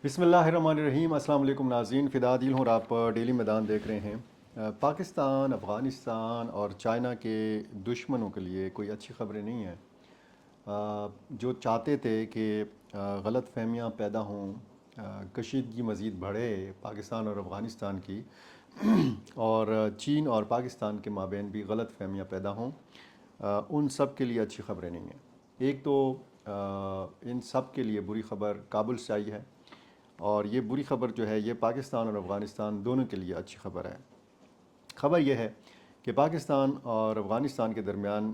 بسم اللہ الرحمن الرحیم۔ السلام علیکم ناظرین، فدا دل ہوں اور آپ ڈیلی میدان دیکھ رہے ہیں۔ پاکستان، افغانستان اور چائنا کے دشمنوں کے لیے کوئی اچھی خبریں نہیں ہیں۔ جو چاہتے تھے کہ غلط فہمیاں پیدا ہوں، کشیدگی مزید بڑھے پاکستان اور افغانستان کی، اور چین اور پاکستان کے مابین بھی غلط فہمیاں پیدا ہوں، ان سب کے لیے اچھی خبریں نہیں ہیں۔ ایک تو ان سب کے لیے بری خبر کابل سے آئی ہے، اور یہ بری خبر جو ہے یہ پاکستان اور افغانستان دونوں کے لیے اچھی خبر ہے۔ خبر یہ ہے کہ پاکستان اور افغانستان کے درمیان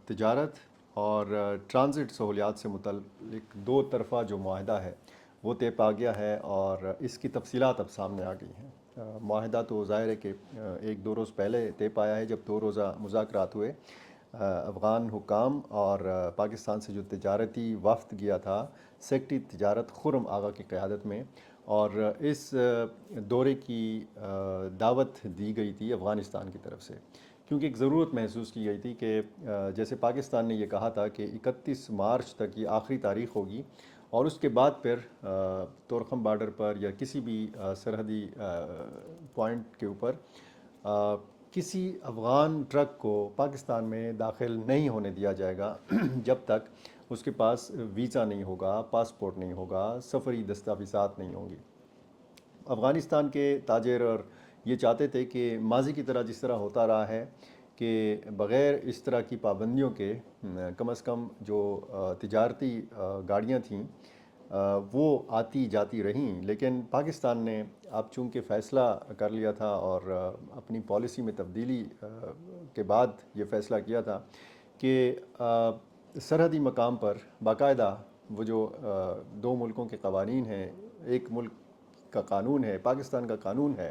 تجارت اور ٹرانزٹ سہولیات سے متعلق دو طرفہ جو معاہدہ ہے وہ طے پا گیا ہے، اور اس کی تفصیلات اب سامنے آ گئی ہیں۔ معاہدہ تو ظاہر ہے کہ ایک دو روز پہلے طے پایا ہے، جب 2 روزہ مذاکرات ہوئے۔ افغان حکام اور پاکستان سے جو تجارتی وفد گیا تھا سیکٹری تجارت خرم آغا کی قیادت میں، اور اس دورے کی دعوت دی گئی تھی افغانستان کی طرف سے، کیونکہ ایک ضرورت محسوس کی گئی تھی کہ جیسے پاکستان نے یہ کہا تھا کہ 31 مارچ تک یہ آخری تاریخ ہوگی، اور اس کے بعد پھر تورخم بارڈر پر یا کسی بھی سرحدی پوائنٹ کے اوپر کسی افغان ٹرک کو پاکستان میں داخل نہیں ہونے دیا جائے گا جب تک اس کے پاس ویزا نہیں ہوگا، پاسپورٹ نہیں ہوگا، سفری دستاویزات نہیں ہوں گی۔ افغانستان کے تاجر اور یہ چاہتے تھے کہ ماضی کی طرح جس طرح ہوتا رہا ہے کہ بغیر اس طرح کی پابندیوں کے کم از کم جو تجارتی گاڑیاں تھیں وہ آتی جاتی رہیں، لیکن پاکستان نے اب چونکہ فیصلہ کر لیا تھا اور اپنی پالیسی میں تبدیلی کے بعد یہ فیصلہ کیا تھا کہ سرحدی مقام پر باقاعدہ وہ جو دو ملکوں کے قوانین ہیں، ایک ملک کا قانون ہے، پاکستان کا قانون ہے،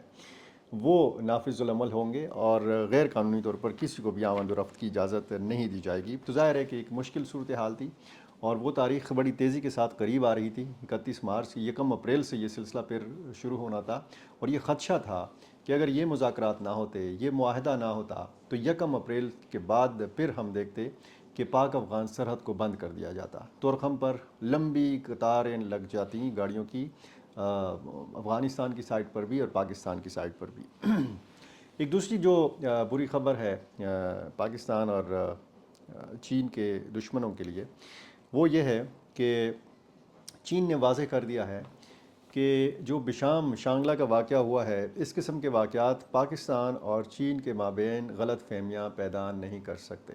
وہ نافذ العمل ہوں گے، اور غیر قانونی طور پر کسی کو بھی آمد و رفت کی اجازت نہیں دی جائے گی۔ تو ظاہر ہے کہ ایک مشکل صورتحال تھی، اور وہ تاریخ بڑی تیزی کے ساتھ قریب آ رہی تھی۔ 31 مارچ کی 1 اپریل سے یہ سلسلہ پھر شروع ہونا تھا، اور یہ خدشہ تھا کہ اگر یہ مذاکرات نہ ہوتے، یہ معاہدہ نہ ہوتا، تو 1 اپریل کے بعد پھر ہم دیکھتے کہ پاک افغان سرحد کو بند کر دیا جاتا، تورخم پر لمبی قطاریں لگ جاتی گاڑیوں کی، افغانستان کی سائٹ پر بھی اور پاکستان کی سائٹ پر بھی۔ ایک دوسری جو بری خبر ہے پاکستان اور چین کے دشمنوں کے لیے، وہ یہ ہے کہ چین نے واضح کر دیا ہے کہ جو بشام شانگلہ کا واقعہ ہوا ہے، اس قسم کے واقعات پاکستان اور چین کے مابین غلط فہمیاں پیدا نہیں کر سکتے۔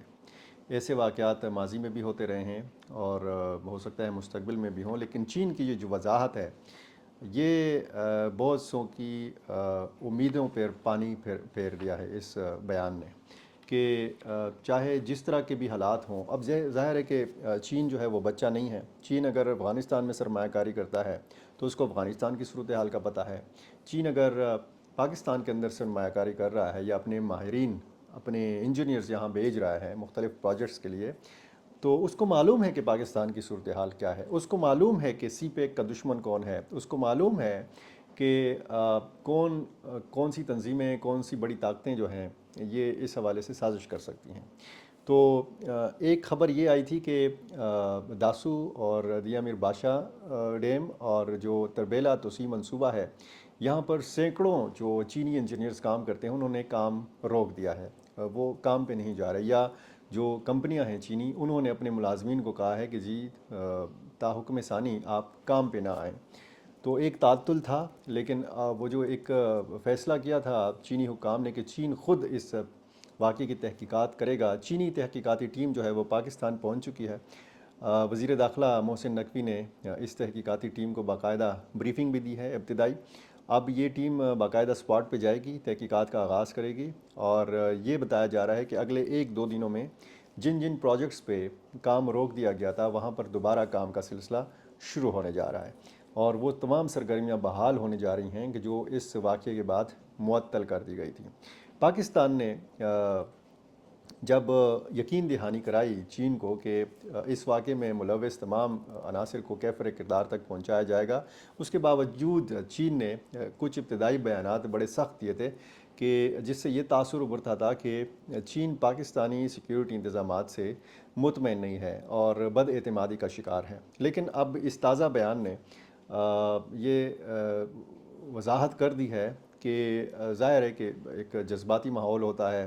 ایسے واقعات ماضی میں بھی ہوتے رہے ہیں، اور ہو سکتا ہے مستقبل میں بھی ہوں، لیکن چین کی یہ جو وضاحت ہے یہ بہت سو کی امیدوں پر پانی پھیر دیا ہے اس بیان نے، کہ چاہے جس طرح کے بھی حالات ہوں، اب ظاہر ہے کہ چین جو ہے وہ بچہ نہیں ہے۔ چین اگر افغانستان میں سرمایہ کاری کرتا ہے تو اس کو افغانستان کی صورتحال کا پتہ ہے۔ چین اگر پاکستان کے اندر سرمایہ کاری کر رہا ہے یا اپنے ماہرین، اپنے انجینئرز یہاں بھیج رہا ہے مختلف پروجیکٹس کے لیے، تو اس کو معلوم ہے کہ پاکستان کی صورتحال کیا ہے، اس کو معلوم ہے کہ سی پیک کا دشمن کون ہے، اس کو معلوم ہے کہ کون سی تنظیمیں، کون سی بڑی طاقتیں جو ہیں یہ اس حوالے سے سازش کر سکتی ہیں۔ تو ایک خبر یہ آئی تھی کہ داسو اور دیا میر بادشاہ ڈیم اور جو تربیلا توسیع منصوبہ ہے، یہاں پر سینکڑوں جو چینی انجینئرز کام کرتے ہیں انہوں نے کام روک دیا ہے، وہ کام پہ نہیں جا رہے، یا جو کمپنیاں ہیں چینی انہوں نے اپنے ملازمین کو کہا ہے کہ جی تا حکم ثانی آپ کام پہ نہ آئیں۔ تو ایک تعطل تھا، لیکن وہ جو ایک فیصلہ کیا تھا چینی حکام نے کہ چین خود اس واقعے کی تحقیقات کرے گا، چینی تحقیقاتی ٹیم جو ہے وہ پاکستان پہنچ چکی ہے۔ وزیر داخلہ محسن نقوی نے اس تحقیقاتی ٹیم کو باقاعدہ بریفنگ بھی دی ہے ابتدائی۔ اب یہ ٹیم باقاعدہ اسپاٹ پہ جائے گی، تحقیقات کا آغاز کرے گی، اور یہ بتایا جا رہا ہے کہ اگلے 1-2 دنوں میں جن جن پروجیکٹس پہ کام روک دیا گیا تھا وہاں پر دوبارہ کام کا سلسلہ شروع ہونے جا رہا ہے، اور وہ تمام سرگرمیاں بحال ہونے جا رہی ہیں کہ جو اس واقعے کے بعد معطل کر دی گئی تھیں۔ پاکستان نے جب یقین دہانی کرائی چین کو کہ اس واقعے میں ملوث تمام عناصر کو کیفر کردار تک پہنچایا جائے گا، اس کے باوجود چین نے کچھ ابتدائی بیانات بڑے سخت دیے تھے کہ جس سے یہ تاثر ابھرتا تھا کہ چین پاکستانی سیکیورٹی انتظامات سے مطمئن نہیں ہے اور بد اعتمادی کا شکار ہے۔ لیکن اب اس تازہ بیان نے یہ وضاحت کر دی ہے کہ ظاہر ہے کہ ایک جذباتی ماحول ہوتا ہے.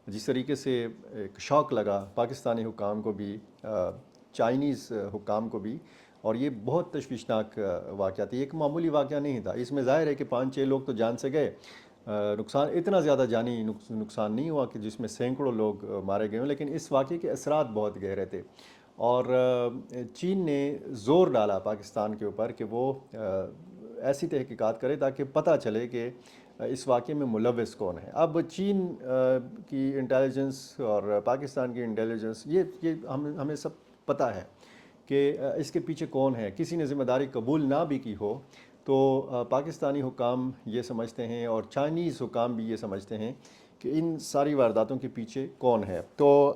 جس طریقے سے ایک شوق لگا پاکستانی حکام کو بھی چائنیز حکام کو بھی، اور یہ بہت تشویشناک واقعہ تھا. یہ ایک معمولی واقعہ نہیں تھا. اس میں ظاہر ہے کہ 5-6 لوگ تو جان سے گئے. نقصان اتنا زیادہ جانی نقصان نہیں ہوا کہ جس میں سینکڑوں لوگ مارے گئے ہوں، لیکن اس واقعے کے اثرات بہت گہرے تھے. اور چین نے زور ڈالا پاکستان کے اوپر کہ وہ ایسی تحقیقات کرے تاکہ پتہ چلے کہ اس واقعے میں ملوث کون ہے. اب چین کی انٹیلیجنس اور پاکستان کی انٹیلیجنس یہ ہمیں سب پتہ ہے کہ اس کے پیچھے کون ہے. کسی نے ذمہ داری قبول نہ بھی کی ہو تو پاکستانی حکام یہ سمجھتے ہیں اور چائنیز حکام بھی یہ سمجھتے ہیں کہ ان ساری وارداتوں کے پیچھے کون ہے. تو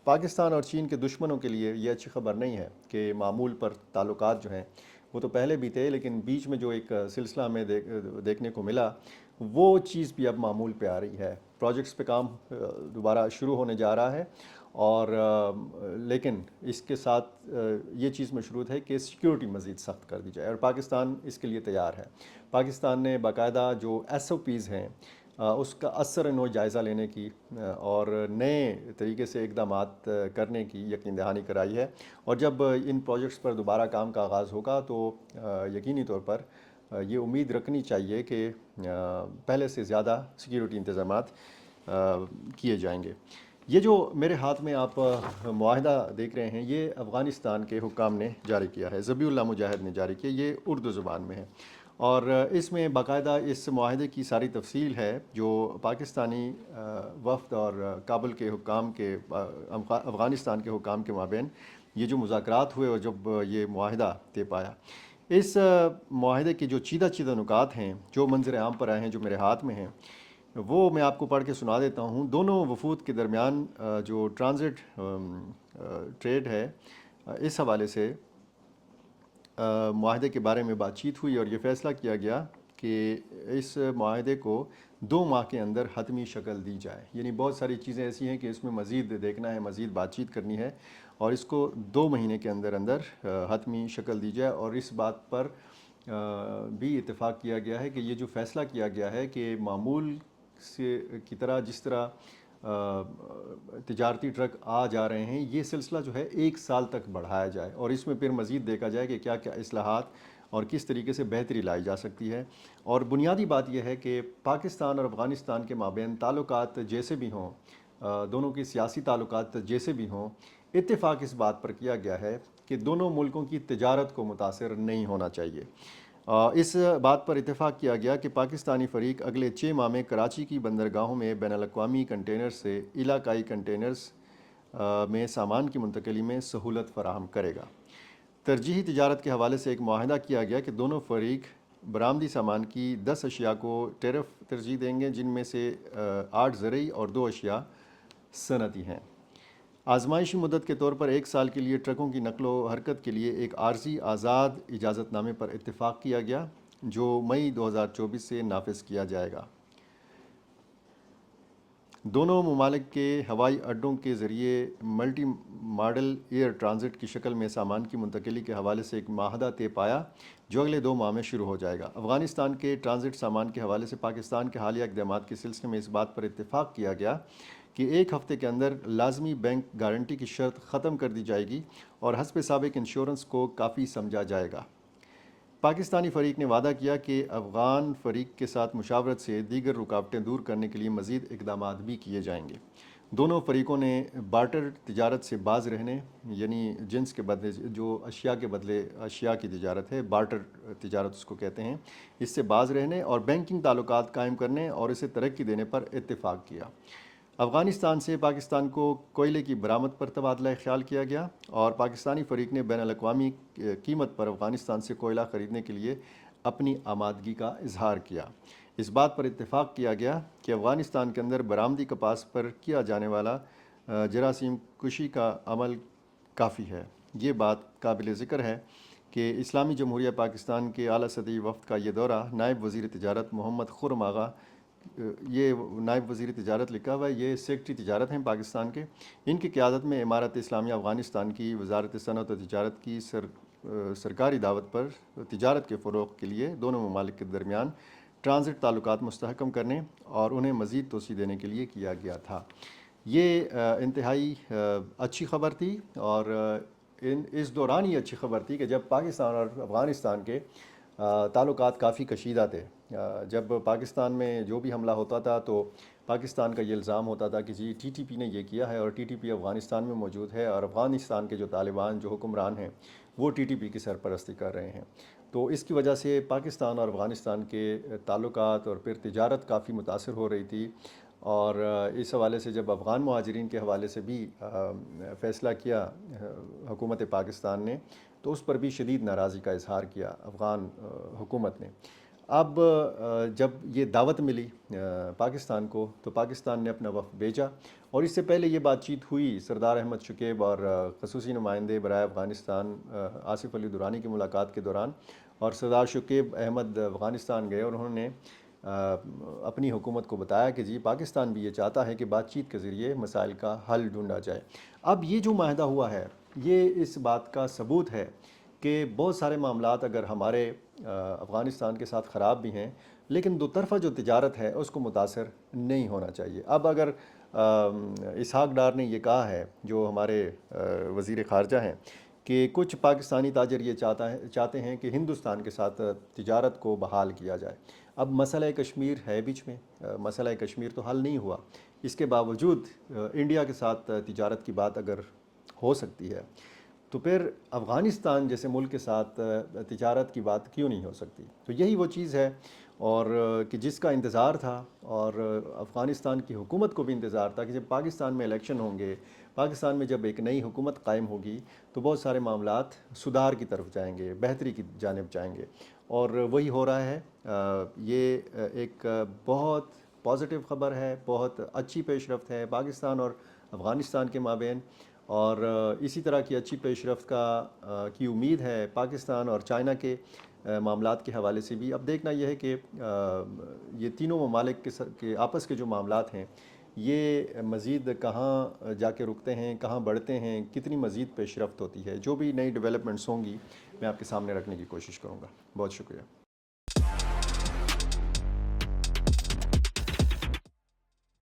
پاکستان اور چین کے دشمنوں کے لیے یہ اچھی خبر نہیں ہے کہ معمول پر تعلقات جو ہیں وہ تو پہلے بھی تھے، لیکن بیچ میں جو ایک سلسلہ ہمیں دیکھنے کو ملا وہ چیز بھی اب معمول پہ آ رہی ہے. پروجیکٹس پہ کام دوبارہ شروع ہونے جا رہا ہے، اور لیکن اس کے ساتھ یہ چیز مشروط ہے کہ سیکیورٹی مزید سخت کر دی جائے، اور پاکستان اس کے لیے تیار ہے. پاکستان نے باقاعدہ جو ایس او پیز ہیں اس کا اثر نو جائزہ لینے کی اور نئے طریقے سے اقدامات کرنے کی یقین دہانی کرائی ہے. اور جب ان پروجیکٹس پر دوبارہ کام کا آغاز ہوگا تو یقینی طور پر یہ امید رکھنی چاہیے کہ پہلے سے زیادہ سیکیورٹی انتظامات کیے جائیں گے. یہ جو میرے ہاتھ میں آپ معاہدہ دیکھ رہے ہیں یہ افغانستان کے حکام نے جاری کیا ہے، ذبیح اللہ مجاہد نے جاری کیا. یہ اردو زبان میں ہے اور اس میں باقاعدہ اس معاہدے کی ساری تفصیل ہے جو پاکستانی وفد اور کابل کے حکام کے افغانستان کے حکام کے مابین یہ جو مذاکرات ہوئے اور جب یہ معاہدہ طے پایا. اس معاہدے کے جو چیدہ چیدہ نکات ہیں جو منظر عام پر آئے ہیں جو میرے ہاتھ میں ہیں وہ میں آپ کو پڑھ کے سنا دیتا ہوں. دونوں وفود کے درمیان جو ٹرانزٹ ٹریڈ ہے اس حوالے سے معاہدے کے بارے میں بات چیت ہوئی اور یہ فیصلہ کیا گیا کہ اس معاہدے کو 2 ماہ کے اندر حتمی شکل دی جائے. یعنی بہت ساری چیزیں ایسی ہیں کہ اس میں مزید دیکھنا ہے، مزید بات چیت کرنی ہے اور اس کو 2 مہینے کے اندر اندر حتمی شکل دی جائے. اور اس بات پر بھی اتفاق کیا گیا ہے کہ یہ جو فیصلہ کیا گیا ہے کہ معمول سے کی طرح جس طرح تجارتی ٹرک آ جا رہے ہیں یہ سلسلہ جو ہے 1 سال تک بڑھایا جائے اور اس میں پھر مزید دیکھا جائے کہ کیا کیا اصلاحات اور کس طریقے سے بہتری لائی جا سکتی ہے. اور بنیادی بات یہ ہے کہ پاکستان اور افغانستان کے مابین تعلقات جیسے بھی ہوں، دونوں کی سیاسی تعلقات جیسے بھی ہوں، اتفاق اس بات پر کیا گیا ہے کہ دونوں ملکوں کی تجارت کو متاثر نہیں ہونا چاہیے. اس بات پر اتفاق کیا گیا کہ پاکستانی فریق اگلے 6 ماہ میں کراچی کی بندرگاہوں میں بین الاقوامی کنٹینرز سے علاقائی کنٹینرز میں سامان کی منتقلی میں سہولت فراہم کرے گا. ترجیحی تجارت کے حوالے سے ایک معاہدہ کیا گیا کہ دونوں فریق برآمدی سامان کی 10 اشیاء کو ٹیرف ترجیح دیں گے، جن میں سے 8 زرعی اور 2 اشیاء صنعتی ہیں. آزمائشی مدت کے طور پر 1 سال کے لیے ٹرکوں کی نقل و حرکت کے لیے ایک عارضی آزاد اجازت نامے پر اتفاق کیا گیا جو مئی 2024 سے نافذ کیا جائے گا. دونوں ممالک کے ہوائی اڈوں کے ذریعے ملٹی ماڈل ایئر ٹرانزٹ کی شکل میں سامان کی منتقلی کے حوالے سے ایک معاہدہ طے پایا جو اگلے 2 ماہ میں شروع ہو جائے گا. افغانستان کے ٹرانزٹ سامان کے حوالے سے پاکستان کے حالیہ اقدامات کے سلسلے میں اس بات پر اتفاق کیا گیا کہ 1 ہفتے کے اندر لازمی بینک گارنٹی کی شرط ختم کر دی جائے گی اور حسب سابق انشورنس کو کافی سمجھا جائے گا. پاکستانی فریق نے وعدہ کیا کہ افغان فریق کے ساتھ مشاورت سے دیگر رکاوٹیں دور کرنے کے لیے مزید اقدامات بھی کیے جائیں گے. دونوں فریقوں نے بارٹر تجارت سے باز رہنے، یعنی جنس کے بدلے جو اشیاء کے بدلے اشیاء کی تجارت ہے، بارٹر تجارت اس کو کہتے ہیں، اس سے باز رہنے اور بینکنگ تعلقات قائم کرنے اور اسے ترقی دینے پر اتفاق کیا. افغانستان سے پاکستان کو کوئلے کی برآمد پر تبادلہ خیال کیا گیا اور پاکستانی فریق نے بین الاقوامی قیمت پر افغانستان سے کوئلہ خریدنے کے لیے اپنی آمادگی کا اظہار کیا. اس بات پر اتفاق کیا گیا کہ افغانستان کے اندر برآمدی کپاس پر کیا جانے والا جراثیم کشی کا عمل کافی ہے. یہ بات قابل ذکر ہے کہ اسلامی جمہوریہ پاکستان کے اعلیٰ سطحی وفد کا یہ دورہ نائب وزیر تجارت محمد خرم آغا، یہ نائب وزیر تجارت لکھا ہوا ہے، یہ سیکٹری تجارت ہیں پاکستان کے، ان کی قیادت میں امارت اسلامیہ افغانستان کی وزارت صنعت و تجارت کی سرکاری دعوت پر تجارت کے فروغ کے لیے دونوں ممالک کے درمیان ٹرانزٹ تعلقات مستحکم کرنے اور انہیں مزید توسیع دینے کے لیے کیا گیا تھا۔ یہ انتہائی اچھی خبر تھی، اور اس دوران ہی اچھی خبر تھی کہ جب پاکستان اور افغانستان کے تعلقات کافی کشیدہ تھے۔ جب پاکستان میں جو بھی حملہ ہوتا تھا تو پاکستان کا یہ الزام ہوتا تھا کہ جی TTP نے یہ کیا ہے، اور TTP افغانستان میں موجود ہے، اور افغانستان کے جو طالبان جو حکمران ہیں وہ TTP کی سرپرستی کر رہے ہیں۔ تو اس کی وجہ سے پاکستان اور افغانستان کے تعلقات اور پھر تجارت کافی متاثر ہو رہی تھی، اور اس حوالے سے جب افغان مہاجرین کے حوالے سے بھی فیصلہ کیا حکومت پاکستان نے، تو اس پر بھی شدید ناراضی کا اظہار کیا افغان حکومت نے۔ اب جب یہ دعوت ملی پاکستان کو، تو پاکستان نے اپنا وفد بھیجا، اور اس سے پہلے یہ بات چیت ہوئی سردار احمد شکیب اور خصوصی نمائندے برائے افغانستان آصف علی درانی کی ملاقات کے دوران، اور سردار شکیب احمد افغانستان گئے اور انہوں نے اپنی حکومت کو بتایا کہ جی پاکستان بھی یہ چاہتا ہے کہ بات چیت کے ذریعے مسائل کا حل ڈھونڈا جائے۔ اب یہ جو معاہدہ ہوا ہے یہ اس بات کا ثبوت ہے کہ بہت سارے معاملات اگر ہمارے افغانستان کے ساتھ خراب بھی ہیں، لیکن دو طرفہ جو تجارت ہے اس کو متاثر نہیں ہونا چاہیے۔ اب اگر اسحاق ڈار نے یہ کہا ہے، جو ہمارے وزیر خارجہ ہیں، کہ کچھ پاکستانی تاجر یہ چاہتے ہیں کہ ہندوستان کے ساتھ تجارت کو بحال کیا جائے۔ اب مسئلہ کشمیر ہے بیچ میں، مسئلہ کشمیر تو حل نہیں ہوا، اس کے باوجود انڈیا کے ساتھ تجارت کی بات اگر ہو سکتی ہے، تو پھر افغانستان جیسے ملک کے ساتھ تجارت کی بات کیوں نہیں ہو سکتی؟ تو یہی وہ چیز ہے، اور کہ جس کا انتظار تھا، اور افغانستان کی حکومت کو بھی انتظار تھا کہ جب پاکستان میں الیکشن ہوں گے، پاکستان میں جب ایک نئی حکومت قائم ہوگی، تو بہت سارے معاملات سدھار کی طرف جائیں گے، بہتری کی جانب جائیں گے، اور وہی ہو رہا ہے۔ یہ ایک بہت پازیٹیو خبر ہے، بہت اچھی پیش رفت ہے پاکستان اور افغانستان کے مابین، اور اسی طرح کی اچھی پیش رفت کی امید ہے پاکستان اور چائنا کے معاملات کے حوالے سے بھی۔ اب دیکھنا یہ ہے کہ یہ تینوں ممالک کے آپس کے جو معاملات ہیں یہ مزید کہاں جا کے رکتے ہیں، کہاں بڑھتے ہیں، کتنی مزید پیش رفت ہوتی ہے۔ جو بھی نئی ڈیولپمنٹس ہوں گی میں آپ کے سامنے رکھنے کی کوشش کروں گا۔ بہت شکریہ۔